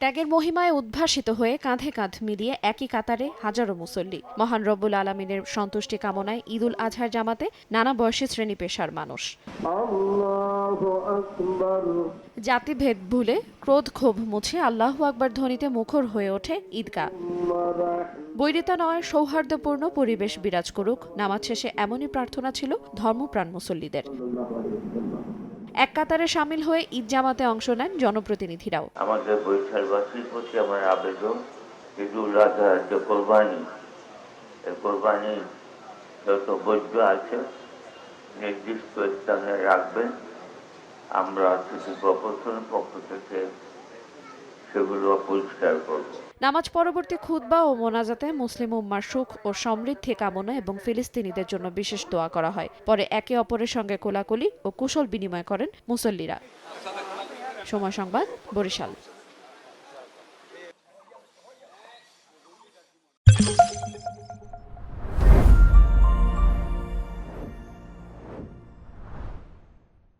ত্যাগের মহিমায় উদ্ভাসিত হয়ে কাঁধে কাঁধ মিলিয়ে একই কাতারে হাজারো মুসল্লি। মহান রব্বুল আলামিনের সন্তুষ্টি কামনায় ঈদুল আজহার জামাতে নানা বয়সী শ্রেণী পেশার মানুষ। জাতিভেদ ভুলে ক্রোধ ক্ষোভ মুছে আল্লাহু আকবার ধ্বনিতে মুখর হয়ে ওঠে ঈদগাহ। বৈরিতা নয়, সৌহার্দ্যপূর্ণ পরিবেশ বিরাজ করুক, নামাজ শেষে এমনই প্রার্থনা ছিল ধর্মপ্রাণ মুসল্লিদের। এক কাতারে সামিল হয়ে ঈদ জামাতে অংশ নেন জনপ্রতিনিধিরাও। আমাদের বরিশালবাসীর প্রতি আমার আবেদন, ঈদুল আজহার যে কোরবানি, এই কোরবানি যত বৈধ আছে নির্দিষ্ট স্থানে রাখবেন। আমরা সিটি কর্পোরেশনের পক্ষ থেকে সেগুলো পরিষ্কার করব। নামাজ পরবর্তী খুতবা ও মোনাজাতে মুসলিম উম্মার সুখ ও সমৃদ্ধি কামনা এবং ফিলিস্তিনিদের জন্য বিশেষ দোয়া করা হয়। পরে একে অপরের সঙ্গে কোলাকুলি ও কুশল বিনিময় করেন মুসল্লিরা। সময় সংবাদ, বরিশাল।